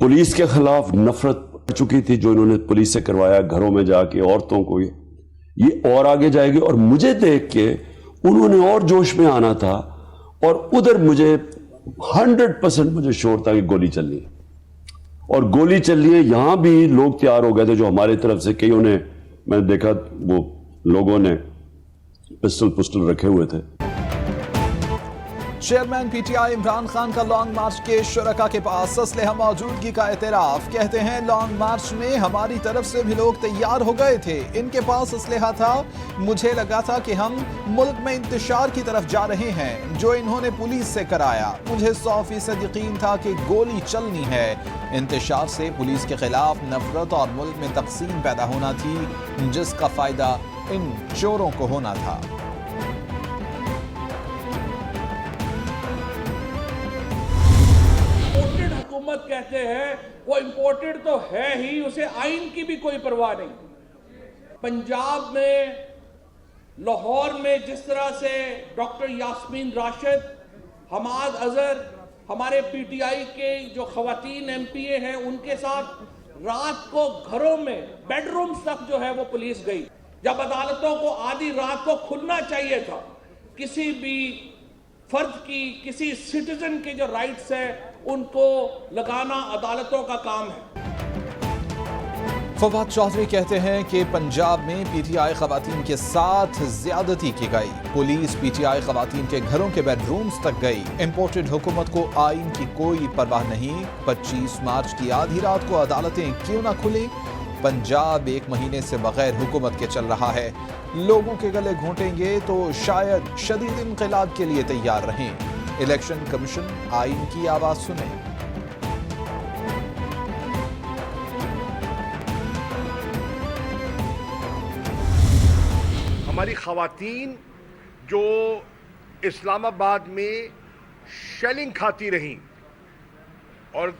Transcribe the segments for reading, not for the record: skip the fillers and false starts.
Police के खिलाफ नफरत बढ़ चुकी थी जो इन्होंने पुलिस से करवाया, घरों में जाके औरतों को, ये और आगे जाएगी। और मुझे देख के उन्होंने और जोश में आना था, और उधर मुझे 100% मुझे शोर था कि गोली चलनी है, और गोली चल रही है। यहां भी लोग तैयार हो गए थे जो हमारी तरफ से, कईयों ने, मैंने देखा वो लोगों ने पिस्टल रखे हुए थे। चेयरमैन पीटीआई इमरान खान का लॉन्ग मार्च के शुरका के पास असलहा मौजूदगी का एतराफ। कहते हैं लॉन्ग मार्च में हमारी तरफ से भी लोग तैयार हो गए थे, इनके पास असलहा था। मुझे लगा था कि हम मुल्क में इंतशार की तरफ जा रहे हैं जो इन्होंने पुलिस से कराया। मुझे 100% यकीन था कि गोली चलनी है। इंतशार से पुलिस के खिलाफ नफरत और मुल्क में तकसीम पैदा होना थी, जिसका फायदा इन चोरों को होना था। हुकूमत कहते हैं, वो इंपोर्टेड तो है ही, उसे आइन की भी कोई परवाह नहीं। पंजाब में, लाहौर में जिस तरह से डॉक्टर यास्मीन राशिद, हमाद अजहर, हमारे पीटीआई के जो खवातीन एमपीए हैं, उनके साथ रात को घरों में, बेडरूम्स तक जो है वो पुलिस गई, जब अदालतों को आधी रात को खुलना चाहिए था। किसी भी फर्द की, किसी सिटीजन के जो राइट्स है उनको लगाना अदालतों का काम है। फवाद चौधरी कहते हैं कि पंजाब में पीटीआई खवातीन के साथ ज्यादती की गई। पुलिस पीटीआई खवातीन के घरों के बेडरूम्स तक गई। इंपोर्टेड हुकूमत को आइन की कोई परवाह नहीं। 25 मार्च की आधी रात को अदालतें क्यों ना खुली? पंजाब 1 महीने से बगैर हुकूमत के चल रहा है। लोगों के गले घोंटेंगे तो शायद शदीद इनक़िलाब के लिए तैयार रहें। इलेक्शन कमीशन आइन की आवाज सुने। हमारी खवातीन जो इस्लामाबाद में शेलिंग खाती रहीं और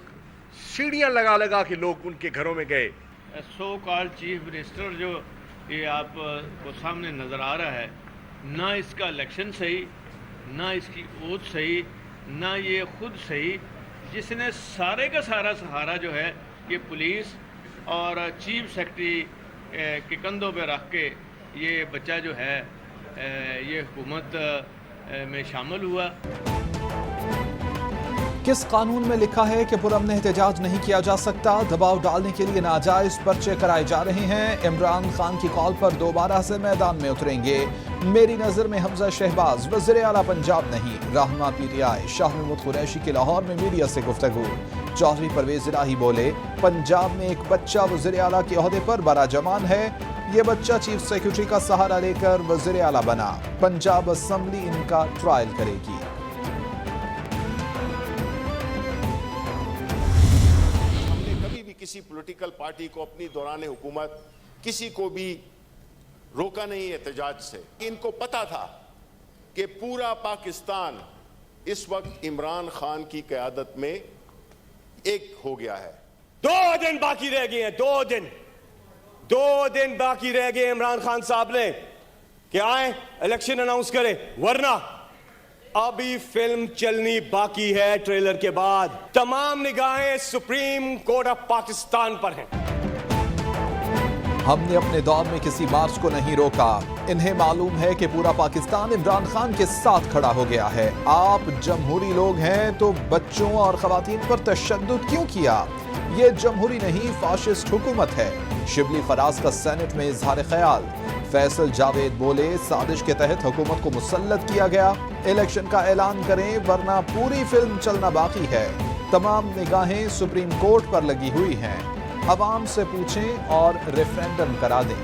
सीढ़ियां लगा लगा के लोग उनके घरों में गए। सो कॉल्ड चीफ मिनिस्टर जो ये आपको सामने नज़र आ रहा है, ना इसका इलेक्शन सही, ना इसकी ओथ सही, ना ये खुद सही, जिसने सारे का सारा सहारा जो है ये पुलिस और चीफ सेक्रेटरी के कंधों पे रख के ये बच्चा जो है ये हुकूमत में शामिल हुआ। किस कानून में लिखा है कि पुरअमन एहतजाज नहीं किया जा सकता? दबाव डालने के लिए नाजायज पर्चे कराए जा रहे हैं। इमरान खान की कॉल पर दोबारा से मैदान में उतरेंगे। मेरी नजर में हमजा शहबाज वज़ीर आला पंजाब नहीं। रहनुमा पीटीआई शाह महमूद कुरैशी की लाहौर में मीडिया से गुफ्तगू। चौधरी परवेज इलाही बोले, पंजाब में एक बच्चा वज़ीर आला के ओहदे पर बराजमान है। ये बच्चा चीफ सेक्रेटरी का सहारा लेकर वज़ीर आला बना। पंजाब असेंबली इनका ट्रायल करेगी। किसी पॉलिटिकल पार्टी को अपनी दौरान हुकूमत किसी को भी रोका नहीं एहतजाज से। इनको पता था कि पूरा पाकिस्तान इस वक्त इमरान खान की क़यादत में एक हो गया है। 2 दिन बाकी रह गए हैं, 2 दिन बाकी रह गए इमरान खान साहब ने कि आए इलेक्शन अनाउंस करें, वरना अभी फिल्म चलनी बाकी है। ट्रेलर के बाद तमाम निगाहें सुप्रीम कोर्ट ऑफ पाकिस्तान पर हैं। हमने अपने दौर में किसी मार्च को नहीं रोका। इन्हें मालूम है कि पूरा पाकिस्तान इमरान खान के साथ खड़ा हो गया है। आप जमहूरी लोग हैं तो बच्चों और खवातीन पर तशद्दुद क्यों किया? ये जमहूरी नहीं, फाशिस्ट हुकूमत है। शिबली फराज का सेनेट में इजहार ख्याल। फैसल जावेद बोले, साजिश के तहत हुकूमत को मुसल्लत किया गया। इलेक्शन का ऐलान करें वरना पूरी फिल्म चलना बाकी है। तमाम निगाहें सुप्रीम कोर्ट पर लगी हुई हैं। अवाम से पूछें और रेफरेंडम करा दें।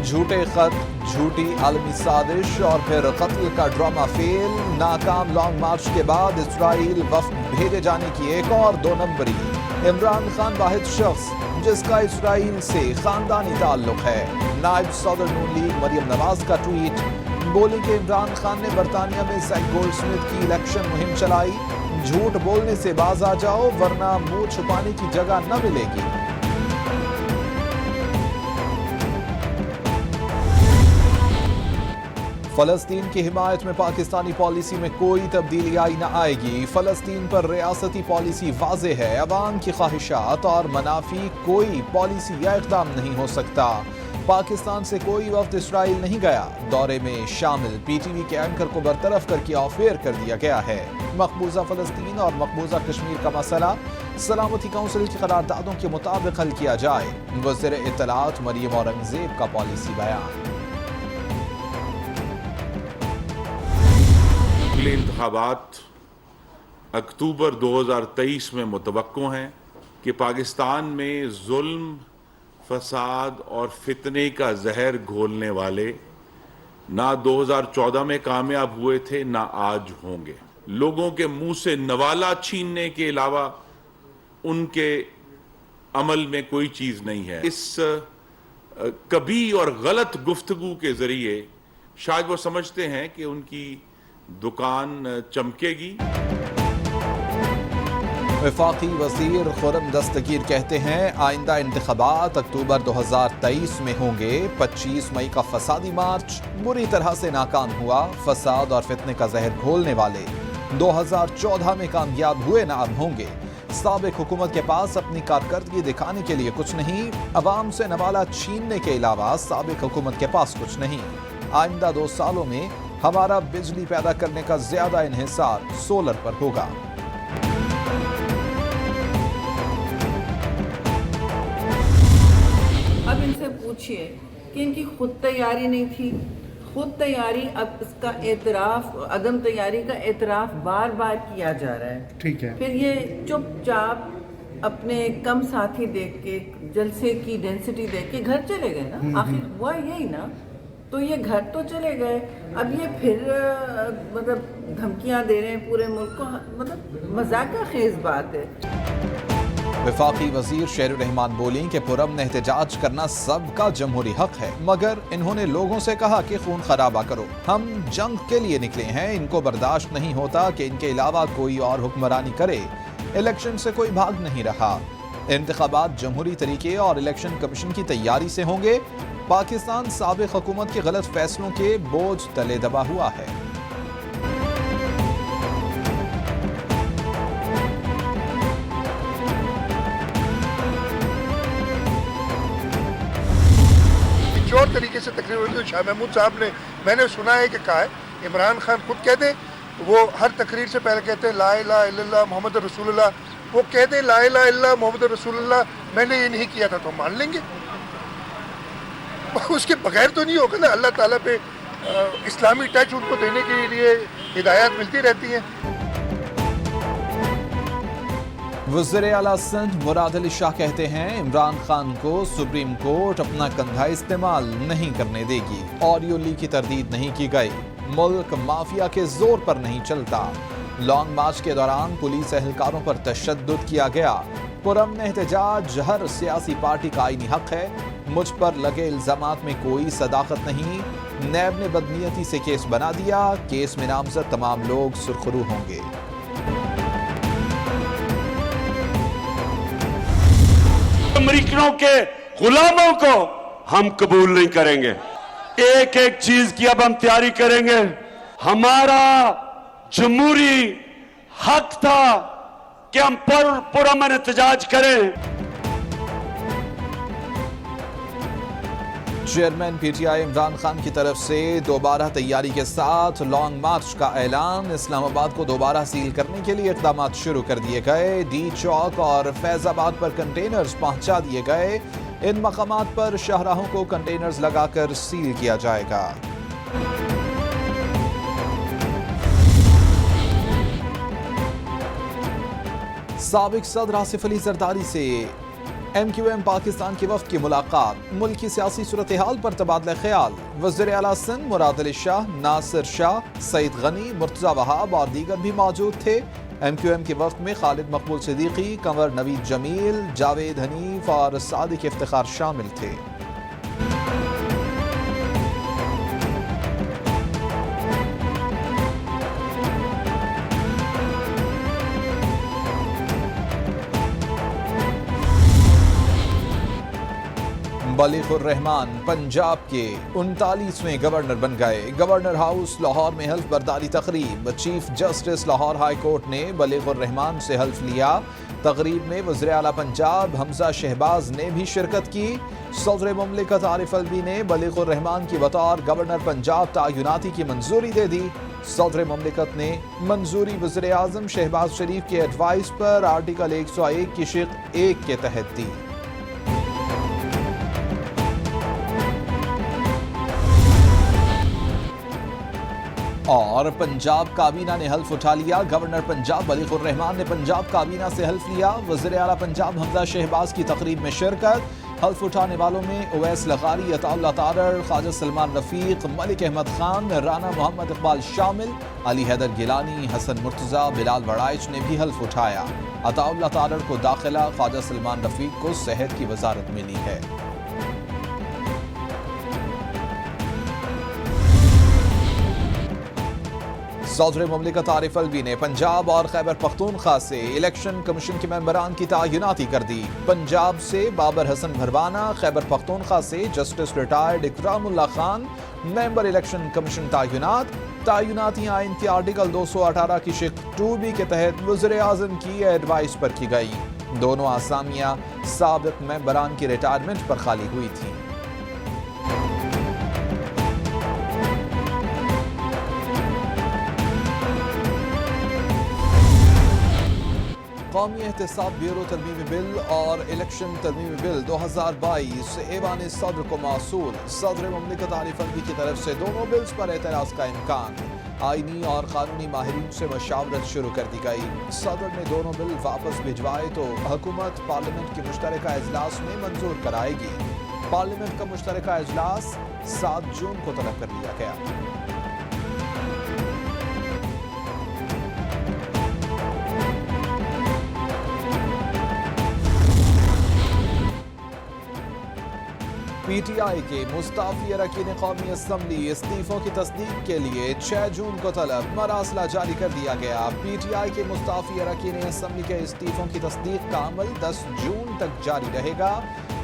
झूठे खत, झूठी आलमी साजिश और फिर कत्ल का ड्रामा फेल। नाकाम लॉन्ग मार्च के बाद इजराइल वफ्द भेजे जाने की एक और 2 नंबरी। इमरान खान वाहिद शख्स जिसका इजराइल से खानदानी ताल्लुक है। नायब सदर नून लीग मरियम नवाज का ट्वीट, बोली कि इमरान खान ने बरतानिया में जैक गोल्डस्मिथ की इलेक्शन मुहिम चलाई। झूठ बोलने से बाज आ जाओ वरना मुंह छुपाने की जगह न मिलेगी। फलस्तीन की हिमायत में पाकिस्तानी पॉलिसी में कोई तब्दीली आई न आएगी। फलस्तीन पर रियासती पॉलिसी वाज़ेह है। अवाम की ख्वाहिशात और मनाफी कोई पॉलिसी या इक़दाम नहीं हो सकता। पाकिस्तान से कोई वफ्द इसराइल नहीं गया। दौरे में शामिल पीटीवी के एंकर को बरतरफ करके ऑफ एयर कर दिया गया है। मकबूजा फलस्तीन और मकबूजा कश्मीर का मसला सलामती काउंसिल की करारदादों के मुताबिक हल किया जाए। वज़ीर इत्तलात मरियम औरंगज़ेब का पॉलिसी बयान। अगले इंतखाबात अक्टूबर 2023 में मुतवक्को हैं कि पाकिस्तान में जुल्म, फसाद और फितने का जहर घोलने वाले ना 2014 में कामयाब हुए थे, ना आज होंगे। लोगों के मुंह से नवाला छीनने के अलावा उनके अमल में कोई चीज नहीं है। इस कभी और गलत गुफ्तगू के जरिए शायद वो समझते हैं कि उनकी दुकान चमकेगी। वफाकी वज़ीर खुर्रम दस्तगीर कहते हैं आइंदा इंतखाबात अक्टूबर 2023 में होंगे। 25 मई का फसादी मार्च बुरी तरह से नाकाम हुआ। फसाद और फितने का जहर घोलने वाले 2014 में कामयाब हुए ना अब होंगे। साबिक हुकूमत के पास अपनी कारकर्दगी दिखाने के लिए कुछ नहीं, अवाम से नवाला छीनने के अलावा साबिक हुकूमत के पास कुछ नहीं। आइंदा 2 सालों में हमारा बिजली पैदा करने का ज्यादा इन्हिसार सोलर पर होगा। अब इनसे पूछिए कि इनकी खुद तैयारी नहीं थी, खुद तैयारी, अब इसका एतराफ, अदम तैयारी का एतराफ बार बार किया जा रहा है। ठीक है। फिर ये चुपचाप अपने कम साथी देख के, जलसे की डेंसिटी देख के घर चले गए ना। आखिर हुआ यही ना, तो ये घर तो चले गए, अब ये फिर मतलब धमकियां दे रहे हैं पूरे मुल्क को, मतलब मजाक का खेज बात है। वफाकी वजीर शेर रहमान बोली कि पुरअमन एहतजाज करना सबका जमहूरी हक है, मगर इन्होंने लोगों से कहा कि खून खराबा करो। हम जंग के लिए निकले हैं, इनको बर्दाश्त नहीं होता कि इनके अलावा कोई और हुक्मरानी करे। इलेक्शन से कोई भाग नहीं रहा। इंतखाबात जमहूरी तरीके और इलेक्शन कमीशन की तैयारी से होंगे। पाकिस्तान साबिक हुकूमत के गलत फैसलों के बोझ तले दबा हुआ है। और तरीके से तकरीर हुई तो शाह महमूद साहब ने, मैंने सुना है कि कहा है, इमरान खान खुद कहते, वो हर तकरीर से पहले कहते हैं ला इलाहा इल्लल्लाह मोहम्मद रसूलुल्लाह। वो कहते ला इलाहा इल्लल्लाह मोहम्मद रसूलुल्लाह, मैंने ये नहीं किया था तो मान लेंगे, उसके बगैर तो नहीं होगा ना। अल्लाह ताला पे इस्लामी टच उनको देने के लिए हिदायत मिलती रहती है। वज़ीर आला सिंध मुराद अली शाह कहते हैं इमरान खान को सुप्रीम कोर्ट अपना कंधा इस्तेमाल नहीं करने देगी। ऑडियो लीक की तरदीद नहीं की गई। मुल्क माफिया के जोर पर नहीं चलता। लॉन्ग मार्च के दौरान पुलिस एहलकारों पर तशद्दुद किया गया। पुरअमन एहतजाज हर सियासी पार्टी का आईनी हक है। मुझ पर लगे इल्जामात में कोई सदाकत नहीं। नैब ने बदनीयती से केस बना दिया। केस में नामजद तमाम लोग सुरखरू होंगे। अमेरिकनों के गुलामों को हम कबूल नहीं करेंगे। एक एक चीज की अब हम तैयारी करेंगे। हमारा जमहूरी हक था कि हम पुरअमन एहतजाज करें। चेयरमैन पीटीआई इमरान खान की तरफ से दोबारा तैयारी के साथ लॉन्ग मार्च का ऐलान। इस्लामाबाद को दोबारा सील करने के लिए इक़दाम शुरू कर दिए गए। डी चौक और फैजाबाद पर कंटेनर्स पहुंचा दिए गए। इन मकामात पर शाहराहों को कंटेनर्स लगाकर सील किया जाएगा। साबिक सदर आसिफ अली जरदारी से MQM पाकिस्तान के वफ्द की मुलाकात। मुल्क की सियासी सूरत हाल पर तबादला ख्याल। वज़ीर आला सिंध मुराद अली शाह, नासिर शाह, सईद गनी, मुर्तज़ा वहाब और दीगर भी मौजूद थे। MQM के वफ्द में खालिद मकबूल सिद्दीकी, कंवर नवीद जमील, जावेद हनीफ और सादिक इफ्तिखार शामिल थे। बलीग उर रहमान पंजाब के 39वें गवर्नर बन गए। गवर्नर हाउस लाहौर में हल्फ बर्दारी तकरीब। Chief justice Lahore high court ने बलीग उर रहमान से हल्फ लिया। तकरीब में वज़ीर आला पंजाब हमजा शहबाज ने भी शिरकत की। सदर मुमलिकत आरिफ अलवी ने बलीग उर रहमान की बतौर गवर्नर पंजाब तयनाती की मंजूरी दे दी। सदर मुमलिकत ने मंजूरी वज़ीर आज़म शहबाज शरीफ के एडवाइस पर आर्टिकल 101 की शिक 1 के तहत दी। और पंजाब काबीना ने हल्फ उठा लिया। गवर्नर पंजाब बलीग उर रहमान ने पंजाब काबीना से हल्फ लिया। वज़ीर आला पंजाब हमजा शहबाज की तकरीब में शिरकत। हल्फ उठाने वालों में उवैस लगारी, अताउल्लाह तारड़, ख्वाजा सलमान रफीक, मलिक अहमद खान, राना मोहम्मद इकबाल शामिल, अली हैदर गिलानी, हसन मुर्तज़ा, बिलाल वड़ाइच ने भी हल्फ उठाया। अताउल्लाह तारड़ को दाखिला, ख्वाजा सलमान रफीक को सेहत की वजारत मिली है। सदर मुमलिकत आरिफ अलवी ने पंजाब और खैबर पख्तूनख्वा से इलेक्शन कमीशन के मेंबरान की तयनाती कर दी। पंजाब से बाबर हसन भरवाना, खैबर पख्तूनख्वा से justice retired Ikramullah Khan member election commission तयनाती आइन के आर्टिकल 218 की शिक 2B के तहत वज़ीर आज़म की एडवाइस पर की गई। दोनों आसामियां साबिक मेंबरान की रिटायरमेंट पर खाली हुई थी। कौमी एहतसाब ब्यूरो तरमीमी बिल और इलेक्शन तरमीमी बिल 2022 ऐवान सदर को मौसूल। सदर मुमलिकत आरिफ अलवी की तरफ से दोनों बिल्स पर एतराज़ का इम्कान। आईनी और कानूनी माहिरीन से मशावरत शुरू कर दी गई। सदर ने दोनों बिल वापस भिजवाए तो हुकूमत पार्लियामेंट की मुश्तरका इजलास में मंजूर कराएगी। पार्लियामेंट का मुश्तरका इजलास 7 जून को तलब कर लिया गया। PTI के मुस्ताफी अरकान कौमी असम्बली इस्तीफों की तस्दीक के लिए 6 जून को तलब मरासला जारी कर दिया गया। PTI के मुस्ताफी अरकान असम्बली के इस्तीफों की तस्दीक का अमल 10 जून तक जारी रहेगा।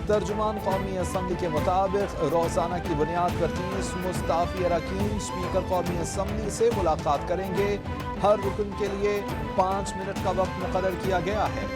तर्जुमान कौमी असम्बली के मुताबिक रोजाना की बुनियाद पर 30 मुस्ताफी अरकान स्पीकर कौमी असम्बली से मुलाकात करेंगे। हर रुकन के लिए 5 मिनट का वक्त मुकर्रर किया गया है।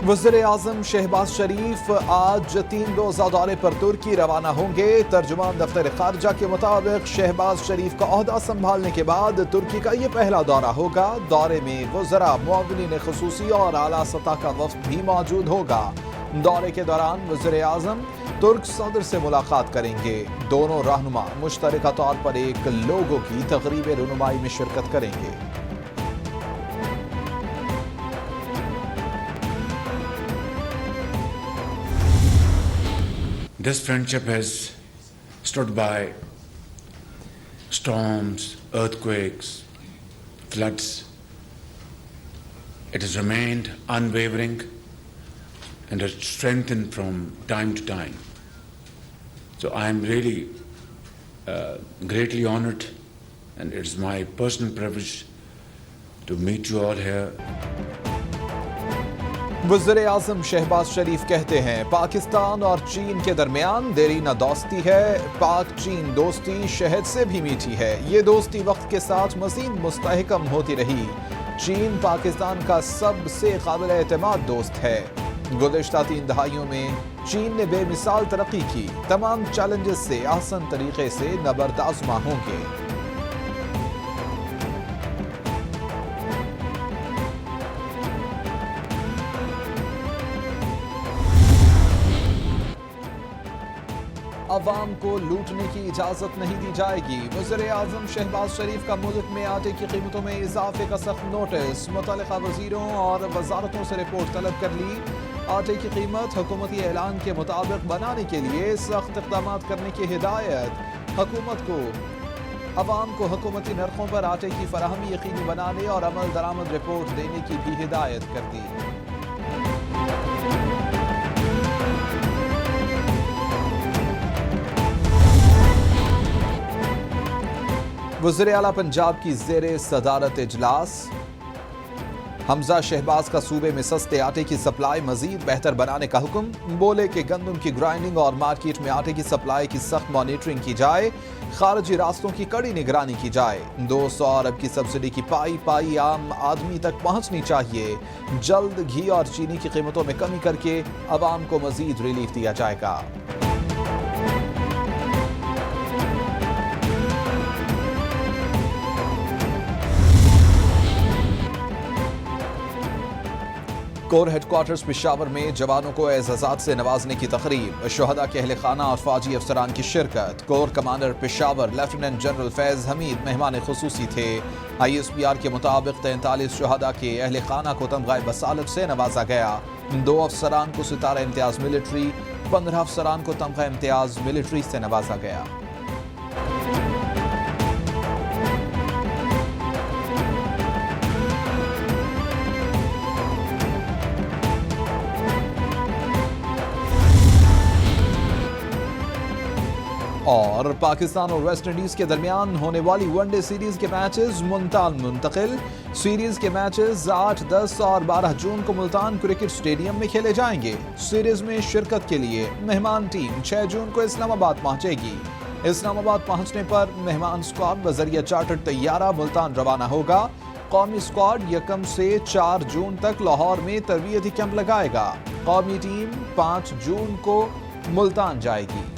वज़ीर आज़म शहबाज शरीफ आज 3 रोज़ा दौरे पर तुर्की रवाना होंगे। तर्जुमान दफ्तर खारजा के मुताबिक शहबाज शरीफ का ओहदा संभालने के बाद तुर्की का ये पहला दौरा होगा। दौरे में वज़रा, मुअव्विनीन ख़ुसूसी और आला सतह का वफ़द भी मौजूद होगा। दौरे के दौरान वज़ीर आज़म तुर्क सदर से मुलाकात करेंगे। दोनों रहनुमा मुश्तरका तौर पर एक लोगो की तक़रीब रुनुमाई में शिरकत करेंगे। This friendship has stood by storms, earthquakes, floods. It has remained unwavering and has strengthened from time to time. So I am really greatly honored, and it is my personal privilege to meet you all here. वज़ीर आज़म शहबाज शरीफ कहते हैं पाकिस्तान और चीन के दरमियान देरीना दोस्ती है। पाक चीन दोस्ती शहद से भी मीठी है। ये दोस्ती वक्त के साथ मज़ीद मुस्तहकम होती रही। चीन पाकिस्तान का सबसे काबिल एतमाद दोस्त है। गुज़िश्ता 3 दहाइयों में चीन ने बेमिसाल तरक्की की। तमाम चैलेंजेस से आसान तरीके से नबर्दाज़मा होंगे। अवाम को लूटने की इजाजत नहीं दी जाएगी। वज़ीर आज़म शहबाज शरीफ का मुल्क में आटे की कीमतों में इजाफे का सख्त नोटिस। मुतल्लिका वज़ीरों और वजारतों से रिपोर्ट तलब कर ली। आटे की कीमत हुकूमती ऐलान के मुताबिक बनाने के लिए सख्त इक़दाम करने की हिदायत। हुकूमत को अवाम को हुकूमती नरखों पर आटे की फराहमी यकीनी बनाने और अमल दरामद रिपोर्ट देने की भी हिदायत कर दी। वज़ीर आला पंजाब की ज़ेरे सदारत इजलास। हमजा शहबाज का सूबे में सस्ते आटे की सप्लाई मजीद बेहतर बनाने का हुक्म। बोले कि गंदम की ग्राइंडिंग और मार्केट में आटे की सप्लाई की सख्त मॉनिटरिंग की जाए, खारजी रास्तों की कड़ी निगरानी की जाए। 200 अरब की सब्सिडी की पाई आम आदमी तक पहुंचनी चाहिए। जल्द घी और चीनी की कीमतों में कमी करके अवाम को मजीद रिलीफ दिया जाएगा। कोर हेडक्वार्टर्स पेशावर में जवानों को एजाज़ात से नवाजने की तकरीब। शोहदा के अहले खाना और फौजी अफसरान की शिरकत। Core commander Peshawar lieutenant general Faiz Hamid मेहमान खुसूसी थे। ISPR के मुताबिक 43 शोहदा के अहले खाना को तमगा बसालत से नवाजा गया। 2 अफसरान को सितारा इम्तियाज मिलिट्री, 15 अफसरान को तमगा इम्तियाज मिलिट्री से नवाजा गया। और पाकिस्तान और वेस्ट इंडीज के दरमियान होने वाली वनडे सीरीज के मैचेस मुल्तान मुंतकिल। सीरीज के मैचेस 8, 10 और 12 जून को मुल्तान क्रिकेट स्टेडियम में खेले जाएंगे। सीरीज में शिरकत के लिए मेहमान टीम 6 जून को इस्लामाबाद पहुंचेगी। इस्लामाबाद पहुंचने पर मेहमान स्क्वाड बजरिया चार्टर्ड तैयारा मुल्तान रवाना होगा। कौमी स्क्वाड 1 से 4 जून तक लाहौर में तरबियती कैंप लगाएगा। कौमी टीम 5 जून को मुल्तान जाएगी।